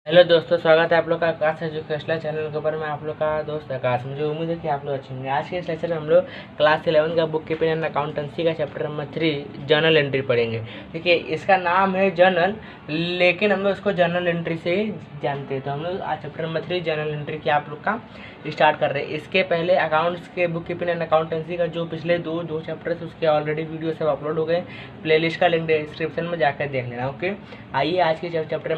Hello दोस्तों, स्वागत है आप लोग का आकाश एजुकेशनल चैनल के ऊपर। मैं आप लोग का दोस्त आकाश। मुझे उम्मीद है कि आप लोग अच्छे होंगे। आज के इस लेक्चर में हम लोग क्लास 11 का बुक कीपिंग एंड अकाउंटेंसी का चैप्टर नंबर 3 जर्नल एंट्री पढ़ेंगे। देखिए, इसका नाम है जर्नल, लेकिन हम लोग इसको जर्नल एंट्री से ही जानते हैं। तो हम लोग आज चैप्टर नंबर 3 जर्नल एंट्री की आप लोग का स्टार्ट कर रहे हैं। इसके पहले अकाउंट्स के बुक कीपिंग एंड अकाउंटेंसी का जो पिछले दो चैप्टर थे उसके ऑलरेडी वीडियो सब अपलोड हो गए। प्लेलिस्ट का लिंक डिस्क्रिप्शन में जाकर देख लेना। ओके, आइए आज के चैप्टर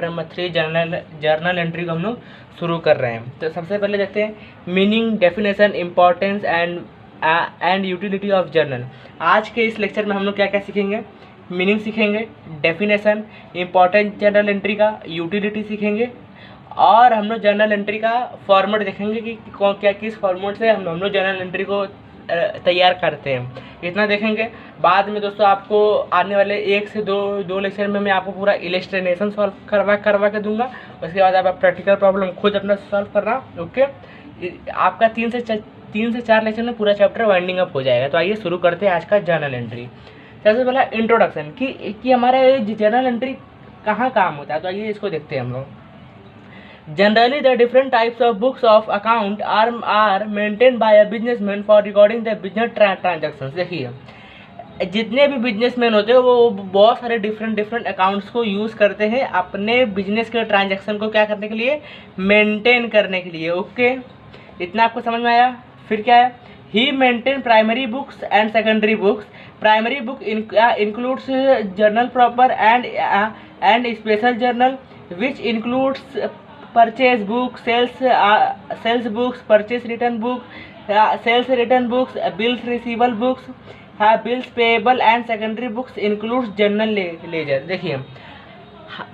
नंबर 3 जर्नल एंट्री को हम लोग शुरू कर रहे हैं। तो सबसे पहले देखते हैं meaning, definition, importance and utility of journal. आज के इस लेक्चर में हम लोग क्या क्या सीखेंगे? मीनिंग सीखेंगे, डेफिनेशन, इम्पोर्टेंस जर्नल एंट्री का, यूटिलिटी सीखेंगे, और हम लोग जर्नल एंट्री का फॉर्मेट देखेंगे कि कौन क्या किस फॉर्मेट से हम लोग जर्नल एंट्री को तैयार करते हैं। इतना देखेंगे। बाद में दोस्तों आपको आने वाले 1 से 2 लेक्चर में मैं आपको पूरा इलस्ट्रेशन सॉल्व करवा के दूंगा। उसके बाद आप प्रैक्टिकल प्रॉब्लम खुद अपना सॉल्व करना। ओके, आपका 3 से 4 लेक्चर में पूरा चैप्टर वाइंडिंग अप हो जाएगा। तो आइए शुरू करते हैं आज का जर्नल एंट्री। सबसे पहला इंट्रोडक्शन कि हमारा ये जर्नल एंट्री कहाँ काम होता है। तो आइए इसको देखते हैं हम लोग। Generally, the different types of books of account are maintained by a businessman for recording the business transactions। देखिए, जितने भी बिजनेसमैन होते हैं वो बहुत सारे डिफरेंट अकाउंट्स को यूज़ करते हैं अपने बिजनेस के ट्रांजैक्शन को क्या करने के लिए, मेंटेन करने के लिए। ओके, इतना आपको समझ में आया। फिर क्या है? He maintain primary books and secondary books. Primary book includes journal proper and special journal which includes purchase book, sales books, purchase return book, sales return books, bills receivable books, bills payable and secondary books includes journal ledger. देखिए,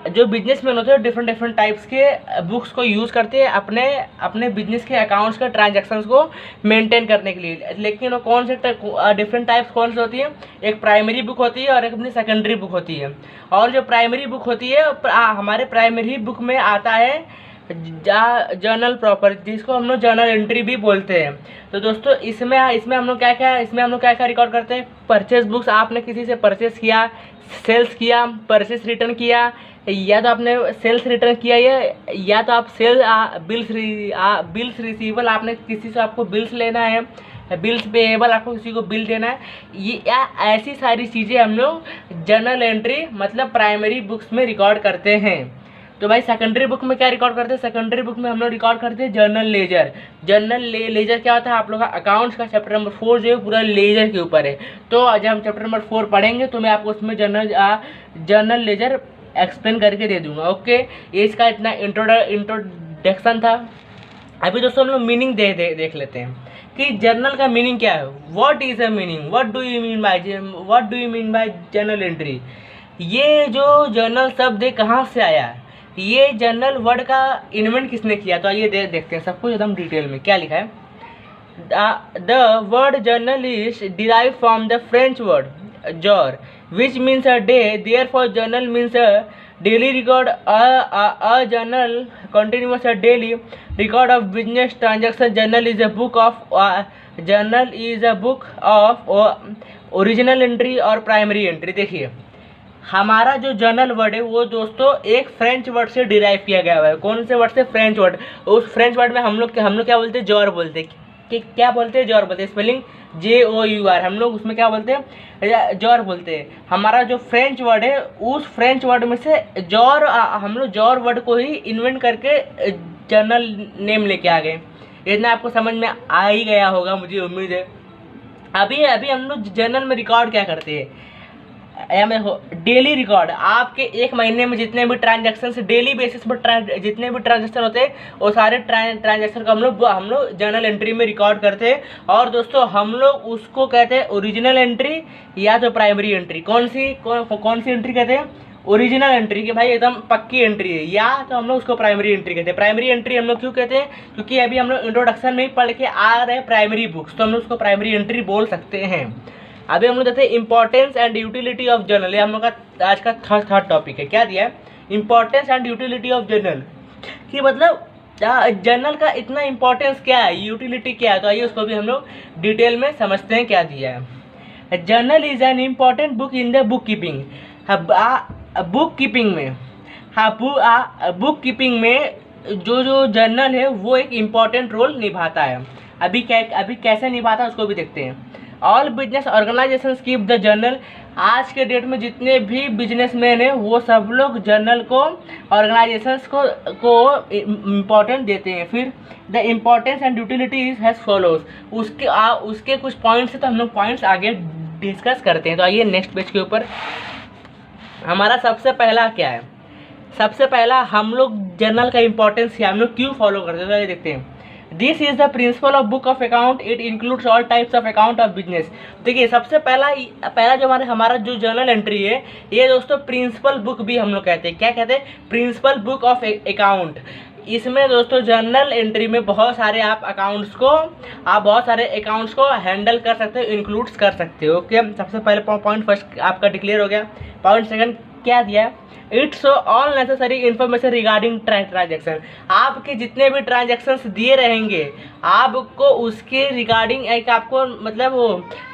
जो businessman होते हैं different types के books को use करते हैं अपने business के अकाउंट्स के ट्रांजैक्शंस को मेंटेन करने के लिए। लेकिन वो कौन से डिफरेंट टाइप्स कौन सी होती है? एक प्राइमरी बुक होती है और एक अपनी सेकेंडरी बुक होती है। और जो प्राइमरी बुक होती है हमारे प्राइमरी बुक में आता है जर्नल प्रॉपर, जिसको हम लोग जर्नल एंट्री भी बोलते हैं। तो दोस्तों इसमें हम लोग क्या रिकॉर्ड करते हैं? परचेज बुक्स, आपने किसी से परचेस किया, सेल्स किया, परचेस रिटर्न किया, या तो आपने सेल्स रिटर्न किया या तो आप बिल्स रिसीवल, आपने किसी से आपको बिल्स लेना है, बिल्स पेएबल, आपको किसी को बिल देना है। ये या ऐसी सारी चीज़ें हम लोग जर्नल एंट्री मतलब प्राइमरी बुक्स में रिकॉर्ड करते हैं। तो भाई सेकेंडरी बुक में क्या रिकॉर्ड करते हैं? सेकेंडरी बुक में हम लोग रिकॉर्ड करते हैं जर्नल लेजर। लेजर क्या होता है? आप लोग का अकाउंट्स का चैप्टर नंबर 4 जो है पूरा लेजर के ऊपर है। तो जब हम चैप्टर नंबर 4 पढ़ेंगे तो मैं आपको उसमें जर्नल लेजर एक्सप्लेन करके दे दूंगा। ओके, ये इसका इतना इंट्रोडक्शन था। अभी दोस्तों हम लोग मीनिंग देख लेते हैं कि जर्नल का मीनिंग क्या है। What is a meaning, what do you mean by journal entry. ये जो जर्नल शब्द है कहाँ से आया? ये जर्नल वर्ड का इन्वेंट किसने किया? तो आइए देखते हैं सब कुछ एकदम डिटेल में। क्या लिखा है? The word journal is derive from the French word jaw which means a day. Therefore journal means a daily record. A journal continuous a daily record of business transaction. Journal is a book of original entry और primary entry. देखिए, हमारा जो journal word है वो दोस्तों एक French word से derive किया गया हुआ है। कौन से वर्ड से? French word. उस फ्रेंच वर्ड में हम लोग क्या बोलते हैं? जॉर बोलते हैं। कि क्या बोलते हैं? जॉर बोलते हैं। Spelling JOUR। हम लोग उसमें क्या बोलते हैं? जॉर बोलते हैं। हमारा जो फ्रेंच वर्ड है उस फ्रेंच वर्ड में से जॉर, हम लोग जॉर वर्ड को ही इन्वेंट करके जर्नल नेम लेके आ गए। इतना आपको समझ में आ ही गया होगा, मुझे उम्मीद है। अभी हम लोग जर्नल में रिकॉर्ड क्या करते हैं? Daily record. आपके एक महीने में जितने भी ट्रांजैक्शन डेली बेसिस पर जितने भी ट्रांजैक्शन होते हैं वो सारे ट्रांजैक्शन को हम लोग जर्नल एंट्री में रिकॉर्ड करते हैं। और दोस्तों हम लोग उसको कहते हैं ओरिजिनल एंट्री या तो प्राइमरी एंट्री। कौन सी एंट्री कहते हैं? ओरिजिनल एंट्री, कि भाई एकदम पक्की एंट्री है, या तो हम लोग उसको प्राइमरी एंट्री कहते हैं। प्राइमरी एंट्री हम लोग क्यों कहते हैं? क्योंकि अभी हम लोग इंट्रोडक्शन में ही पढ़ के आ रहे हैं प्राइमरी बुक्स, तो हम लोग उसको प्राइमरी एंट्री बोल सकते हैं। अभी हम लोग देखते हैं importance and utility of journal. ये हम लोग का आज का थर्ड टॉपिक है। क्या दिया है? Importance and utility of journal, कि मतलब जर्नल का इतना इंपॉर्टेंस क्या है, यूटिलिटी क्या है। तो आइए उसको भी हम लोग डिटेल में समझते हैं क्या दिया है। Journal is an important book in the book keeping. Book keeping में हाँ, बुक कीपिंग में जो जर्नल है वो एक इम्पॉर्टेंट रोल निभाता है। अभी कैसे निभाता है उसको भी देखते हैं। All business organisations keep the journal. आज के डेट में जितने भी बिजनेसमैन हैं वो सब लोग जर्नल को, ऑर्गेनाइजेशंस को इम्पोर्टेंट देते हैं। फिर the importance and utility is has follows. उसके कुछ पॉइंट्स हैं, तो हम लोग पॉइंट्स आगे डिस्कस करते हैं। तो आइए नेक्स्ट पेज के ऊपर। हमारा सबसे पहला क्या है? सबसे पहला हम लोग जर्नल का इम्पोर्टेंस हम लोग क्यों फॉलो करते हैं, तो ये देखते हैं। This is the principle of book of account, it includes all types of account of business. देखिए, सबसे पहला जो हमारा जो जर्नल एंट्री है, ये दोस्तों प्रिंसिपल बुक भी हम लोग कहते हैं। क्या कहते हैं? Principal book of account. इसमें दोस्तों जर्नल एंट्री में बहुत सारे बहुत सारे अकाउंट्स को हैंडल कर सकते हो, इंक्लूड्स कर सकते हो। ओके, सबसे पहले पॉइंट फर्स्ट आपका डिक्लेयर हो गया। पॉइंट सेकंड क्या दिया है? It show all necessary information regarding transaction. आपके जितने भी ट्रांजैक्शंस दिए रहेंगे, आपको उसके रिगार्डिंग एक आपको मतलब वो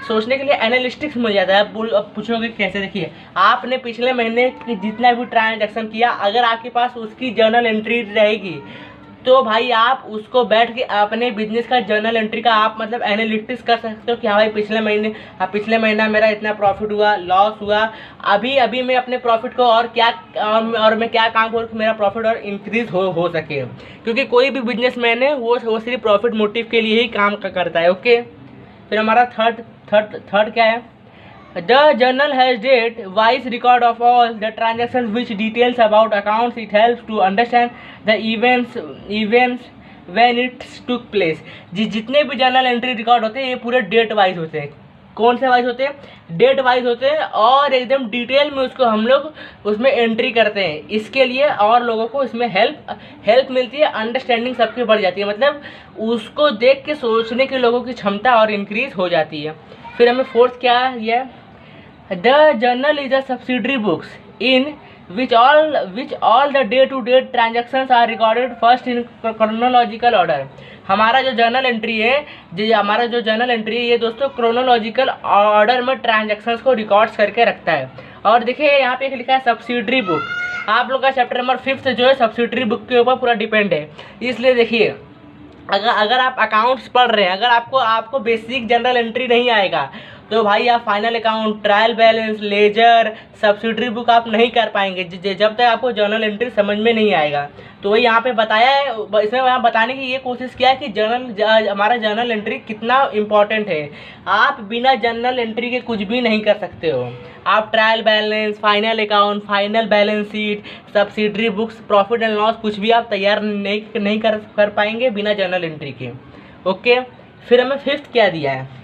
सोचने के लिए एनालिस्टिक्स मिल जाता है। अब पूछोगे कैसे? देखिए, आपने पिछले महीने की जितना भी ट्रांजैक्शन किया, अगर आपके पास उसकी जर्नल एंट्री रहेगी तो भाई आप उसको बैठ के अपने बिजनेस का जर्नल एंट्री का आप मतलब एनालिटिक्स कर सकते हो कि हाँ भाई पिछले महीना मेरा इतना प्रॉफिट हुआ, लॉस हुआ, अभी मैं अपने प्रॉफिट को और मैं क्या काम करूँ कि मेरा प्रॉफिट और इंक्रीज हो सके। क्योंकि कोई भी बिजनेसमैन है वो सिर्फ प्रॉफिट मोटिव के लिए ही काम करता है। ओके, फिर हमारा थर्ड क्या है? The journal has date-wise record of all the transactions which details about accounts. It helps to understand the events when it took place. जितने भी जर्नल एंट्री रिकॉर्ड होते हैं ये पूरे डेट वाइज होते हैं। कौन से वाइज होते हैं? डेट वाइज होते हैं, और एकदम डिटेल में उसको हम लोग उसमें एंट्री करते हैं। इसके लिए और लोगों को इसमें हेल्प मिलती है, अंडरस्टैंडिंग सबकी बढ़ जाती है, मतलब उसको देख के सोचने के लोगों की क्षमता और इंक्रीज हो जाती है। फिर हमें फोर्थ क्या है? The journal is a subsidiary books in which all the day-to-day transactions are recorded first in chronological order. हमारा जो जर्नल एंट्री है ये दोस्तों क्रोनोलॉजिकल ऑर्डर में ट्रांजैक्शंस को रिकॉर्ड्स करके रखता है। और देखिए यहाँ पे एक लिखा है सब्सिडरी बुक। आप लोग का चैप्टर नंबर 5 जो है सब्सिडरी बुक के ऊपर पूरा डिपेंड है। इसलिए देखिए, अगर आप अकाउंट्स पढ़ रहे हैं, अगर आपको बेसिक जनरल एंट्री नहीं आएगा तो भाई आप final account, trial balance, ledger, subsidiary book आप नहीं कर पाएंगे जब तक आपको जर्नल एंट्री समझ में नहीं आएगा। तो वही यहाँ पे बताया है, इसमें वहाँ बताने की ये कोशिश किया है कि हमारा जर्नल एंट्री कितना इम्पोर्टेंट है। आप बिना जर्नल एंट्री के कुछ भी नहीं कर सकते हो। आप trial balance, final account, final balance sheet, subsidiary books, profit and loss कुछ भी आप तैयार नहीं कर पाएंगे बिना जर्नल एंट्री के। ओके, फिर हमें फिफ्थ क्या दिया है?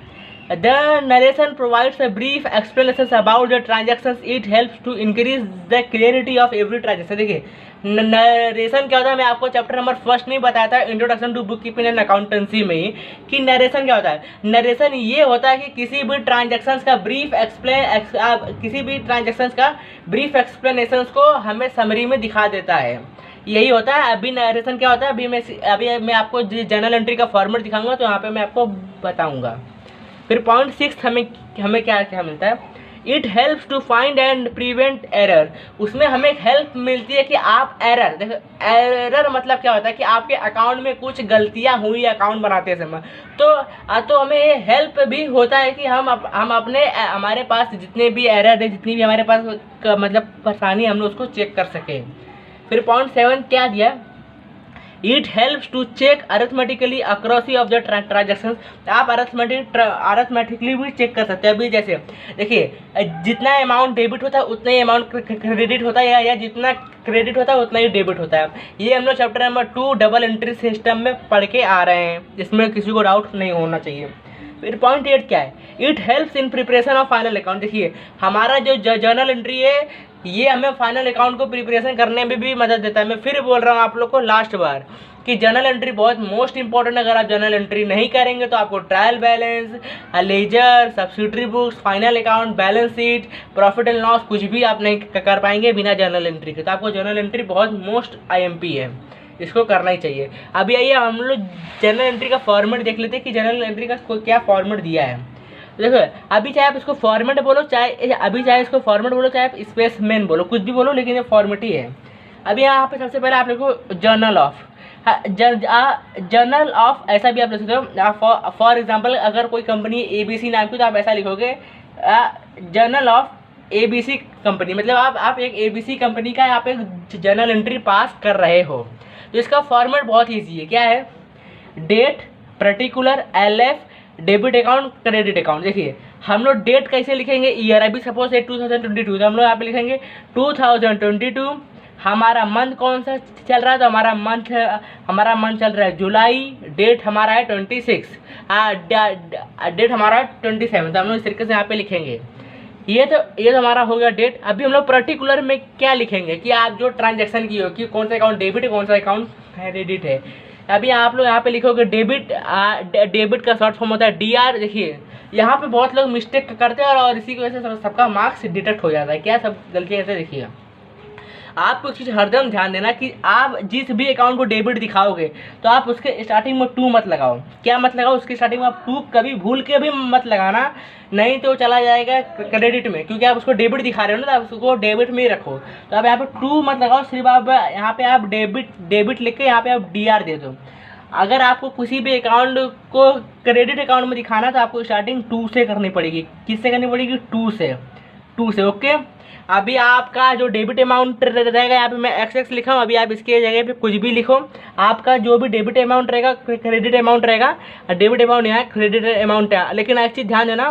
The narration provides a brief explanations about the transactions. It helps to increase the clarity of every transaction. देखिए, नरेशन क्या होता है, मैं आपको चैप्टर नंबर 1 नहीं बताया था introduction to book keeping and accountancy में ही कि नरेशन क्या होता है। नरेशन ये होता है कि किसी भी ट्रांजैक्शंस का ब्रीफ एक्सप्लेनेशंस को हमें समरी में दिखा देता है, यही होता है। अभी नरेशन क्या होता है, अभी मैं आपको जर्नल एंट्री का फॉर्मेट दिखाऊंगा तो यहाँ पे मैं आपको बताऊँगा। फिर पॉइंट 6 हमें क्या मिलता है? It helps to find and prevent error. उसमें हमें हेल्प मिलती है कि आप एरर मतलब क्या होता है कि आपके अकाउंट में कुछ गलतियां हुई अकाउंट बनाते समय, तो हमें ये हेल्प भी होता है कि हम हमारे पास जितने भी एरर है, जितनी भी हमारे पास मतलब परेशानी, हम लोग उसको चेक कर सकें। फिर पॉइंट 7 क्या दिया? It helps to check arithmetically accuracy of the transactions. आप अरिथमेटिकली भी चेक कर सकते हैं। अभी जैसे देखिए, जितना अमाउंट डेबिट होता है उतना ही अमाउंट क्रेडिट होता है, या जितना क्रेडिट होता है उतना ही डेबिट होता है। ये हम लोग chapter number 2 double entry system में पढ़ के आ रहे हैं, इसमें किसी को डाउट नहीं होना चाहिए। फिर पॉइंट 8 क्या है? It helps in preparation of final account. देखिए, हमारा जो जर्नल एंट्री है ये हमें फाइनल अकाउंट को प्रिपरेशन करने में भी मदद देता है। मैं फिर बोल रहा हूँ आप लोग को लास्ट बार कि जर्नल एंट्री बहुत मोस्ट इंपॉर्टेंट है। अगर आप जर्नल एंट्री नहीं करेंगे तो आपको trial balance, ledger, subsidiary books, final account, balance sheet, profit and loss कुछ भी आप नहीं कर पाएंगे बिना जर्नल एंट्री के। तो आपको जर्नल एंट्री बहुत मोस्ट IMP है, इसको करना ही चाहिए। अभी आइए हम लोग जर्नल एंट्री का फॉर्मेट देख लेते हैं कि जर्नल एंट्री का क्या फॉर्मेट दिया है। देखो, अभी चाहे आप इसको फॉर्मेट बोलो, चाहे इसको फॉर्मेट बोलो, चाहे आप स्पेसमैन बोलो, कुछ भी बोलो, लेकिन ये फॉर्मेट ही है। अभी यहाँ पे सबसे पहले आप लिखो जर्नल ऑफ, जर्नल ऑफ ऐसा भी आप लिख सकते हो। फॉर एग्जांपल अगर कोई कंपनी ABC नाम की तो आप ऐसा लिखोगे जर्नल ऑफ ABC कंपनी, मतलब आप एक ABC कंपनी का आप एक जर्नल एंट्री पास कर रहे हो। तो इसका फॉर्मेट बहुत ईजी है, क्या है, date, particular, LF, debit account, credit account. देखिए हम लोग डेट कैसे लिखेंगे, ईयर, अभी सपोज है 2022 तो हम लोग यहाँ पे लिखेंगे 2022। हमारा मंथ कौन सा चल रहा है, तो हमारा मंथ चल रहा है जुलाई, डेट हमारा है 26, डेट हमारा 27, तो हम लोग इस तरीके से यहाँ पे लिखेंगे। ये तो हमारा हो गया डेट। अभी हम लोग पर्टिकुलर में क्या लिखेंगे कि आप जो ट्रांजैक्शन की हो कि कौन सा अकाउंट डेबिट है, कौन सा अकाउंट क्रेडिट है। अभी आप लोग यहाँ पे लिखोगे डेबिट, डेबिट का शॉर्ट फॉर्म होता है DR। देखिए यहाँ पे बहुत लोग मिस्टेक करते हैं और इसी की वजह से सबका मार्क्स डिडक्ट हो जाता है। क्या सब गलती ऐसे, देखिए आपको चीज़ हरदम ध्यान देना कि आप जिस भी अकाउंट को डेबिट दिखाओगे तो आप उसके स्टार्टिंग में 2 मत लगाओ। क्या मत लगाओ, उसके स्टार्टिंग में आप 2 कभी भूल के भी मत लगाना, नहीं तो चला जाएगा क्रेडिट में, क्योंकि आप उसको डेबिट दिखा रहे हो ना, तो आप उसको डेबिट में ही रखो। तो आप यहाँ पे 2 मत लगाओ, सिर्फ आप यहाँ पे आप डेबिट लिख के यहाँ पे आप DR दे दो। अगर आपको किसी भी अकाउंट को क्रेडिट अकाउंट में दिखाना तो आपको स्टार्टिंग 2 से करनी पड़ेगी। किससे करनी पड़ेगी, 2 से। ओके, अभी आपका जो डेबिट अमाउंट रहेगा, यहाँ पे मैं XX लिखा हूँ, अभी आप इसके जगह पे कुछ भी लिखो। आपका जो भी डेबिट अमाउंट रहेगा, क्रेडिट अमाउंट रहेगा, डेबिट अमाउंट यहाँ क्रेडिट अमाउंट है। लेकिन एक चीज़ ध्यान देना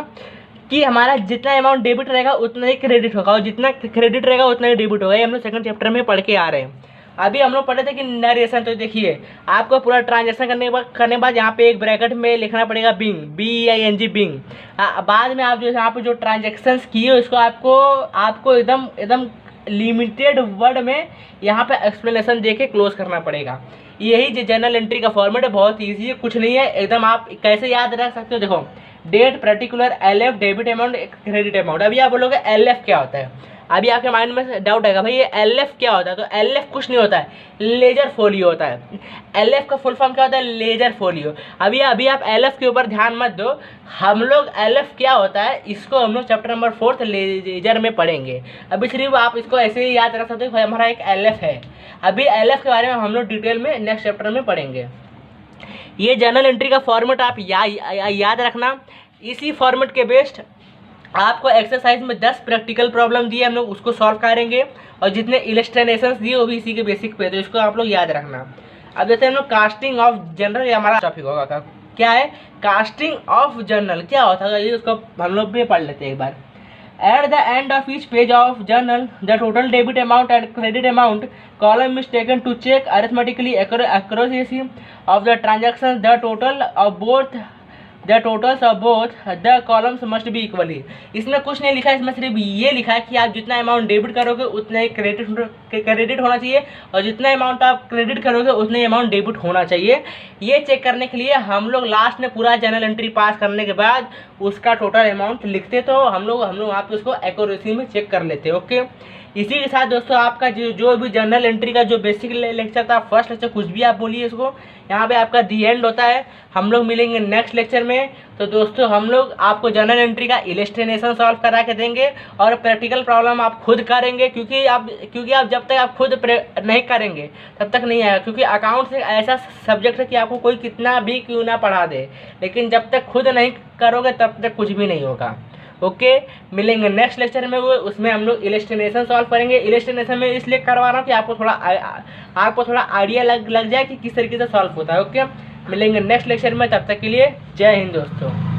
कि हमारा जितना अमाउंट डेबिट रहेगा उतना ही क्रेडिट होगा, और जितना क्रेडिट रहेगा उतना ही डेबिट होगा। ये हम लोग सेकंड चैप्टर में पढ़ के आ रहे हैं। अभी हम लोग पढ़े थे कि नरेशन। तो देखिए आपको पूरा ट्रांजैक्शन करने के बाद यहाँ पे एक ब्रैकेट में लिखना पड़ेगा बिंग, BING बिंग। बाद में आप जो यहाँ पे जो ट्रांजैक्शंस किए उसको आपको एकदम लिमिटेड वर्ड में यहाँ पे एक्सप्लेनेशन दे के क्लोज करना पड़ेगा। यही जर्नल एंट्री का फॉर्मेट है, बहुत ईजी है, कुछ नहीं है एकदम। आप कैसे याद रख सकते हो, देखो date, particular, LF, debit amount, credit amount. अभी आप बोलोगे LF क्या होता है, अभी आपके माइंड में डाउट आएगा भाई ये LF क्या होता है। तो LF कुछ नहीं होता है, लेजर फोलियो होता है। LF का फुल फॉर्म क्या होता है, लेजर फोलियो। अभी आप LF के ऊपर ध्यान मत दो, हम लोग LF क्या होता है इसको हम लोग चैप्टर नंबर 4 लेजर में पढ़ेंगे। अभी सिर्फ आप इसको ऐसे ही याद रख सकते हो भाई हमारा एक LF है। अभी LF के बारे में हम लोग डिटेल में नेक्स्ट चैप्टर में पढ़ेंगे। ये जर्नल एंट्री का फॉर्मेट आप याद रखना। इसी फॉर्मेट के बेस्ड आपको एक्सरसाइज में 10 प्रैक्टिकल प्रॉब्लम दिए, हम लोग उसको सॉल्व करेंगे, और जितने इलस्ट्रेशंस दिए वो भी इसी के बेसिक पे, तो इसको आप लोग याद रखना। अब जैसे हम लोग कास्टिंग ऑफ जर्नल, ये हमारा टॉपिक होगा। क्या है कास्टिंग ऑफ जर्नल, क्या होता है ये उसको हम लोग भी पढ़ लेते हैं एक बार। At the end of each page of journal the total debit amount and credit amount column is taken to check arithmetically accuracy of the transaction. The totals of both the columns must be equally. इसमें कुछ नहीं लिखा है, इसमें सिर्फ ये लिखा है कि आप जितना अमाउंट डेबिट करोगे उतना ही क्रेडिट होना चाहिए, और जितना अमाउंट आप क्रेडिट करोगे उतना ही अमाउंट डेबिट होना चाहिए। ये चेक करने के लिए हम लोग लास्ट में पूरा जर्नल एंट्री पास करने के बाद उसका टोटल अमाउंट लिखते, तो हम लोग वहाँ पे उसको एक्यूरेसी में चेक कर लेते। ओके, इसी के साथ दोस्तों आपका जो भी जर्नल एंट्री का जो बेसिक लेक्चर था, फर्स्ट लेक्चर कुछ भी आप बोलिए इसको, यहाँ पे आपका दी एंड होता है। हम लोग मिलेंगे नेक्स्ट लेक्चर में। तो दोस्तों हम लोग आपको जर्नल एंट्री का इलस्ट्रेशन सॉल्व करा के देंगे, और प्रैक्टिकल प्रॉब्लम आप खुद करेंगे, क्योंकि आप जब तक आप खुद नहीं करेंगे तब तक नहीं आएगा। क्योंकि अकाउंट्स एक ऐसा सब्जेक्ट है कि आपको कोई कितना भी क्यों ना पढ़ा दे, लेकिन जब तक खुद नहीं करोगे तब तक कुछ भी नहीं होगा। ओके, मिलेंगे नेक्स्ट लेक्चर में, वो उसमें हम लोग इलस्ट्रेशन सॉल्व करेंगे। इलस्ट्रेशन में इसलिए करवा रहा हूँ कि आपको थोड़ा आइडिया लग जाए कि किस तरीके से सॉल्व होता है। ओके, मिलेंगे नेक्स्ट लेक्चर में, तब तक के लिए जय हिंद दोस्तों।